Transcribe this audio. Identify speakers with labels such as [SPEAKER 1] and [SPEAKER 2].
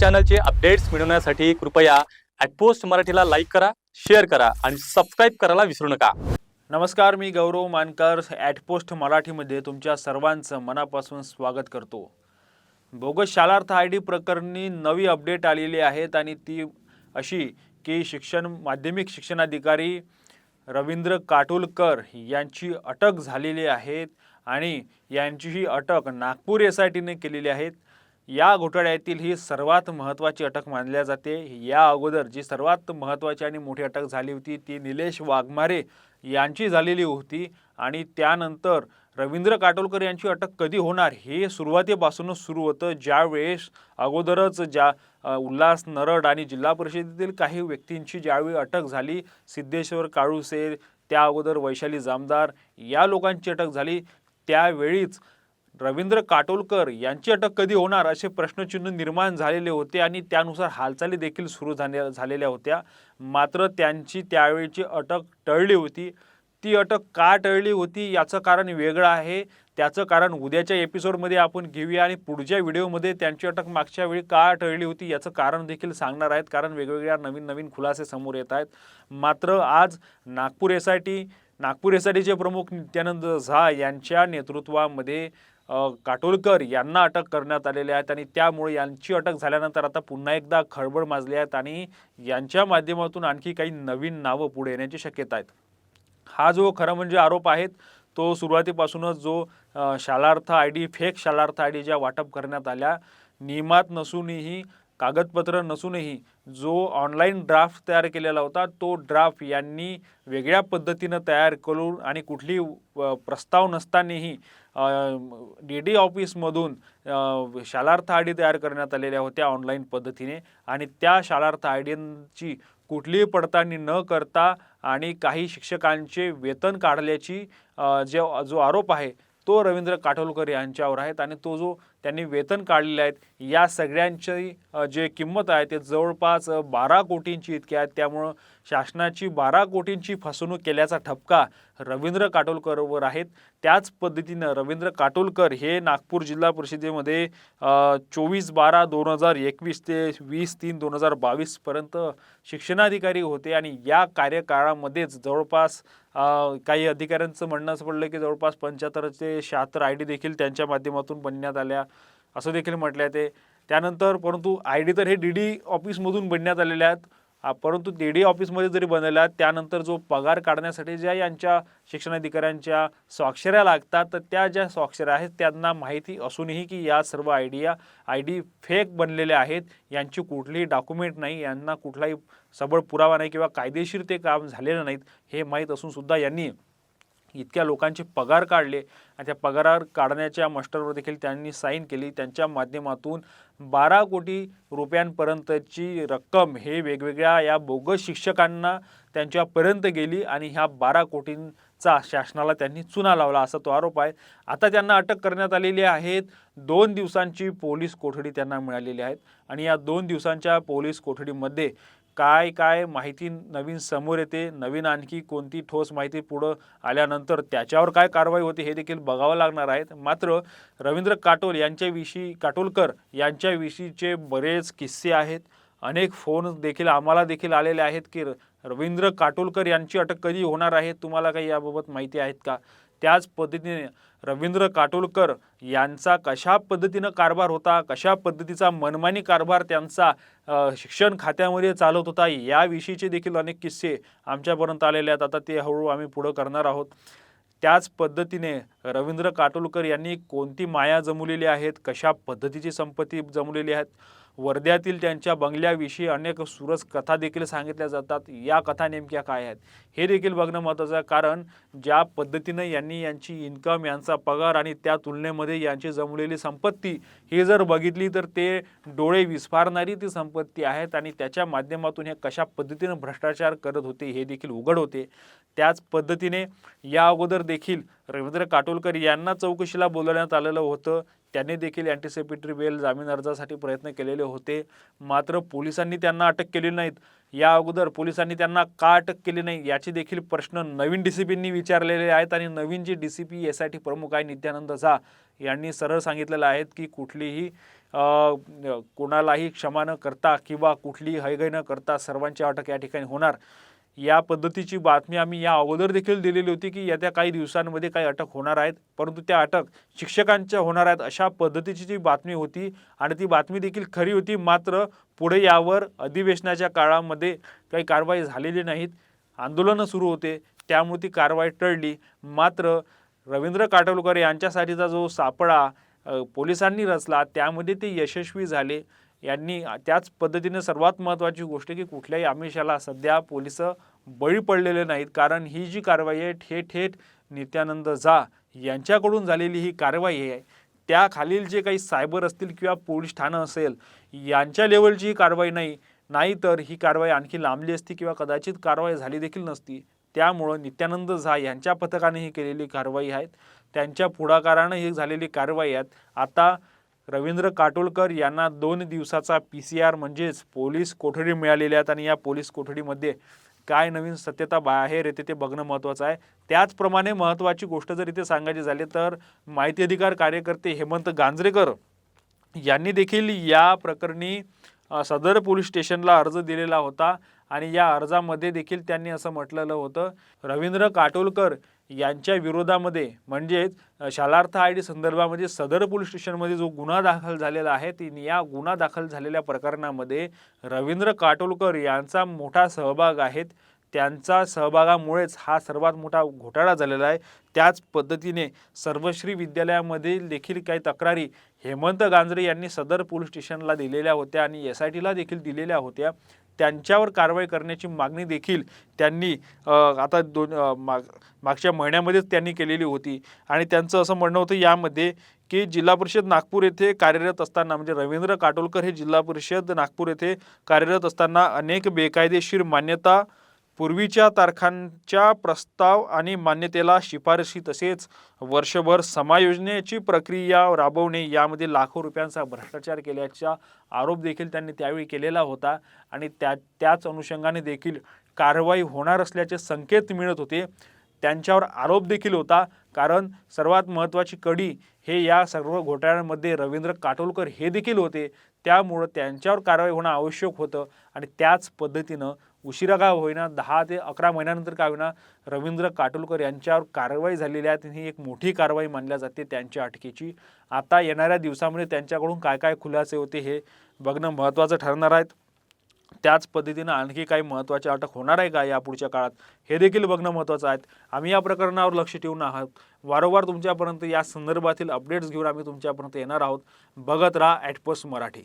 [SPEAKER 1] चॅनलचे updates मिळवण्यासाठी कृपया @post मराठीला लाईक करा, शेअर करा आणि सबस्क्राईब करायला विसरू नका।
[SPEAKER 2] नमस्कार, मी गौरव मानकर @पोस्ट मराठीमध्ये तुमच्या सर्वांचं मनापासून स्वागत करतो। बोगस शालार्थ आयडी प्रकरणी नवी अपडेट आलेली आहेत आणि ती अशी की माध्यमिक शिक्षणाधिकारी रवींद्र काटोलकर यांची अटक झालेली आहे आणि यांची ही अटक नागपूर SITने केलेली आहे। या घोटाळ्यातील ही सर्वात महत्त्वाची अटक मानली जाते। या अगोदर जी सर्वात महत्त्वाची आणि मोठी अटक झाली होती ती निलेश वाघमारे यांची झालेली होती आणि त्यानंतर रवींद्र काटोलकर यांची अटक कधी होणार हे सुरुवातीपासूनच सुरू होतं। ज्यावेळेस अगोदरच उल्हास नरड आणि जिल्हा परिषदेतील काही व्यक्तींची ज्यावेळी अटक झाली, सिद्धेश्वर काळुसे, त्या अगोदर वैशाली जामदार या लोकांची अटक झाली, त्यावेळीच रवींद्र काटोलकर यांची अटक कधी होणार असे प्रश्नचिन्ह निर्माण झालेले होते आणि त्यानुसार हालचाली देखील सुरू झालेल्या होत्या। मात्र त्यांची त्यावेळीची अटक टळली होती। ती अटक का टळली होती याचं कारण वेगळं आहे। त्याचं कारण उद्याच्या एपिसोडमध्ये आपण घेऊया आणि पुढच्या व्हिडिओमध्ये त्यांची अटक मागच्या वेळी का टळली होती याचं कारण देखील सांगणार आहेत, कारण वेगवेगळ्या नवीन खुलासे समोर येत आहेत। मात्र आज नागपूर SITचे प्रमुख नित्यानंद झा यांच्या नेतृत्वामध्ये काटोलकर यांना अटक करण्यात आलेली आहे आणि त्यामुळे यांची अटक झाल्यानंतर आता पुन्हा एकदा खळबळ माजली आहे आणि यांच्या माध्यमातून आणखी काही नवीन नावं पुढे येण्याची शक्यता आहेत। हा जो खरं म्हणजे आरोप आहेत तो सुरुवातीपासूनच जो फेक शालार्थ आयडी ज्या वाटप करण्यात आल्या, नियमात नसूनही कागदपत्र नसूनही जो ऑनलाईन ड्राफ्ट तयार केलेला होता तो ड्राफ्ट यांनी वेगळ्या पद्धतीनं तयार करून आणि कुठली प्रस्ताव नसतानाही DD ऑफिसमधून शालार्थ आयडी तयार करण्यात आलेल्या होत्या ऑनलाईन पद्धतीने आणि त्या शालार्थ आयडींची कुठलीही पडताळणी न करता आणि काही शिक्षकांचे वेतन काढल्याची जो आरोप आहे तो रवींद्र काटोलकर यांच्यावर आहेत आणि तो जो त्यांनी वेतन काढलेले आहेत या सगळ्यांची जे किंमत आहे ते जवळपास 12 कोटींची इतकी आहे। त्यामुळं शासनाची 12 कोटींची फसवणूक केल्याचा ठपका रवींद्र काटोलकरवर आहेत। त्याच पद्धतीनं रवींद्र काटोलकर हे नागपूर जिल्हा परिषदेमध्ये 24/12/2021 ते 20/3/2022 पर्यंत शिक्षणाधिकारी होते आणि या कार्यकाळामध्येच जवळपास काही अधिकाऱ्यांचं म्हणणं असं पडलं की जवळपास 75 ते 76 आयडी देखील त्यांच्या माध्यमातून बनण्यात आल्या असं देखील म्हटलं आहे। त्यानंतर परंतु आयडी तर हे DD ऑफिसमधून बनण्यात आलेले आहेत, परंतु DD ऑफिसमध्ये जरी बनवल्या त्यानंतर जो पगार काढण्यासाठी ज्या यांच्या शिक्षणाधिकाऱ्यांच्या स्वाक्षऱ्या लागतात तर त्या ज्या स्वाक्षऱ्या आहेत त्यांना माहिती असूनही की या सर्व आयडी फेक बनलेल्या आहेत, यांची कुठलीही डॉक्युमेंट नाही, यांना कुठलाही सबळ पुरावा नाही किंवा कायदेशीर ते काम झालेलं नाहीत हे माहीत असून सुद्धा यांनी इतक्या लोकांचे पगार काढले आणि त्या पगार काढण्याच्या मस्टरवर देखील त्यांनी साईन केली। त्यांच्या माध्यमातून 12 कोटी रुपयांपर्यंतची रक्कम हे वेगवेगळ्या या बोगस शिक्षकांना त्यांच्यापर्यंत गेली आणि ह्या 12 कोटींचा शासनाला त्यांनी चुना लावला असा तो आरोप आहे। आता त्यांना अटक करण्यात आलेली आहे। 2 दिवसांची पोलीस कोठडी त्यांना मिळालेली आहे आणि या 2 दिवसांच्या पोलीस कोठडीमध्ये काय माहिती नवीन समोर येते, नवीन आणखी कोणती ठोस माहिती पुढं आल्यानंतर त्याच्यावर काय कारवाई होते हे देखील बघावं लागणार आहे। मात्र रवींद्र काटोलकर यांच्याविषयीचे बरेच किस्से आहेत, अनेक फोन देखील आम्हाला देखील आलेले आहेत की रवींद्र काटोलकर यांची अटक कधी होणार आहे, तुम्हाला काही याबाबत माहिती आहेत का? त्याच पद्धतीने रवींद्र काटोलकर यांचा कशा पद्धतीनं कारभार होता, कशा पद्धतीचा मनमानी कारभार त्यांचा शिक्षण खात्यामध्ये चालत होता याविषयीचे देखील अनेक किस्से आमच्यापर्यंत आलेले आहेत। आता ते हळूहळू आम्ही पुढं करणार आहोत। त्याच पद्धतीने रवींद्र काटोलकर यांनी कोणती माया जमवलेली आहेत, कशा पद्धतीची संपत्ती जमवलेली आहेत, वर्ध्यातील त्यांच्या बंगल्याविषयी अनेक सुरस कथा देखील सांगितल्या जातात, या कथा नेमक्या काय आहेत हे देखील बघणं महत्त्वाचं आहे। कारण ज्या पद्धतीनं यांची इन्कम, यांचा पगार आणि त्या तुलनेमध्ये यांची जमवलेली संपत्ती हे जर बघितली तर ते डोळे विस्फारणारी ती संपत्ती आहेत आणि त्याच्या माध्यमातून हे कशा पद्धतीनं भ्रष्टाचार करत होते हे देखील उघड होते। त्याच पद्धतीने या अगोदर देखील रवींद्र काटोलकर यांना चौकशीला बोलवण्यात आलेलं होतं, त्यांनी देखील अँटिसिपेटरी बेल जामीन अर्जासाठी प्रयत्न केलेले होते, मात्र पोलिसांनी त्यांना अटक केली नाहीत। या अगोदर पोलिसांनी त्यांना का अटक केली नाही याचे देखील प्रश्न नवीन DCPंनी विचारलेले आहेत आणि नवीन जे DCP SIT प्रमुख आहे नित्यानंद झा यांनी सरळ सांगितलेलं आहे की कुठलीही कोणालाही क्षमा न करता किंवा कुठली हयगय न करता सर्वांची अटक या ठिकाणी होणार, या पद्धतीची बातमी आम्ही या अगोदर देखील दिलेली होती की येत्या काही दिवसांमध्ये काही अटक होणार आहेत, परंतु त्या अटक शिक्षकांच्या होणार आहेत अशा पद्धतीची जी बातमी होती आणि ती बातमी देखील खरी होती. मात्र पुढे यावर अधिवेशनाच्या काळामध्ये काही कारवाई झालेली नाहीत, आंदोलनं सुरू होते, त्यामुळे ती कारवाई टळली. मात्र रवींद्र काटोलकर यांच्यासाठीचा जो सापळा पोलिसांनी रचला त्यामध्ये ते यशस्वी झाले. यांनी त्याच पद्धतीने सर्वात महत्त्वाची गोष्ट की कुठल्याही आमिषाला सध्या पोलिस बळी पडलेले नाहीत, कारण ही जी कारवाई आहे थेट नित्यानंद झा यांच्याकडून झालेली ही कारवाई आहे. त्या खालील जे काही सायबर असतील किंवा पोलीस ठाणं असेल यांच्या लेवलची ही कारवाई नाही तर ही कारवाई आणखी लांबली असती किंवा कदाचित कारवाई झाली देखील नसती. त्यामुळं नित्यानंद झा यांच्या पथकाने ही केलेली कारवाई आहेत, त्यांच्या पुढाकारानं ही झालेली कारवाई आहेत. आता रवींद्र काटोलकर यांना 2 दिवसाचा PCR म्हणजेच पोलीस कोठडी मिळालेली आहेत आणि या पोलीस कोठडीमध्ये काय नवीन सत्यता बाहेर येते ते बघणं महत्त्वाचं आहे. त्याचप्रमाणे महत्त्वाची गोष्ट जर इथे सांगायची झाली तर माहिती अधिकार कार्यकर्ते हेमंत गांजरेकर यांनी देखील या प्रकरणी सदर पोलीस स्टेशनला अर्ज दिलेला होता आणि या अर्जामध्ये देखील त्यांनी असं म्हटलेलं होतं, रवींद्र काटोलकर यांच्या विरोधामध्ये म्हणजेच शालार्थ ID संदर्भामध्ये सदर पोलीस स्टेशनमध्ये जो गुन्हा दाखल झालेला आहे या गुन्हा दाखल झालेल्या प्रकरणामध्ये रवींद्र काटोलकर यांचा मोठा सहभाग आहे, त्यांचा सहभागामुळेच हा सर्वात मोठा घोटाळा झालेला आहे. त्याच पद्धतीने सर्वश्री विद्यालयामध्ये देखील काही तक्रारी हेमंत गांजरे यांनी सदर पोलीस स्टेशनला दिलेल्या होत्या आणि SITला देखील दिलेल्या होत्या. त्यांच्यावर कारवाई करण्याची मागणी देखील त्यांनी आता मागच्या महिन्यामध्येच त्यांनी केलेली होती आणि त्यांचं असं म्हणणं होतं यामध्ये की जिल्हा परिषद नागपूर येथे कार्यरत असताना म्हणजे रवींद्र काटोलकर हे जिल्हा परिषद नागपूर येथे कार्यरत असताना अनेक बेकायदेशीर मान्यता, पूर्वीच्या तारखांच्या प्रस्ताव आणि मान्यतेला शिफारशी तसेच वर्षभर समायोजनेची प्रक्रिया राबवणे यामध्ये लाखो रुपयांचा भ्रष्टाचार केल्याचा आरोप देखील त्यांनी त्यावेळी केलेला होता आणि त्याच अनुषंगाने देखील कारवाई होणार असल्याचे संकेत मिळत होते. त्यांच्यावर आरोप देखील होता, कारण सर्वात महत्त्वाची कडी हे या सर्व घोटाळ्यांमध्ये रवींद्र काटोलकर हे देखील होते. त्यामुळं त्यांच्यावर कारवाई होणं आवश्यक होतं आणि त्याच पद्धतीनं उशिरा का होईना 10 ते 11 महिन्यानंतर का होईना रवींद्र काटोलकर यांच्यावर कारवाई झालेली आहे. ही एक मोठी कारवाई मानल्या जाते त्यांच्या अटकेची. आता येणाऱ्या दिवसामध्ये त्यांच्याकडून काय काय खुलासे होते हे बघणं महत्त्वाचं ठरणार आहे. त्याच पद्धतीनं आणखी काही महत्त्वाची अटक होणार आहे का यापुढच्या काळात हे देखील बघणं महत्त्वाचं आहे. आम्ही या प्रकरणावर लक्ष ठेवून आहोत. वारंवार तुमच्यापर्यंत या संदर्भातील अपडेट्स घेऊन आम्ही तुमच्यापर्यंत येणार आहोत. बघत राहा @पोस्ट मराठी.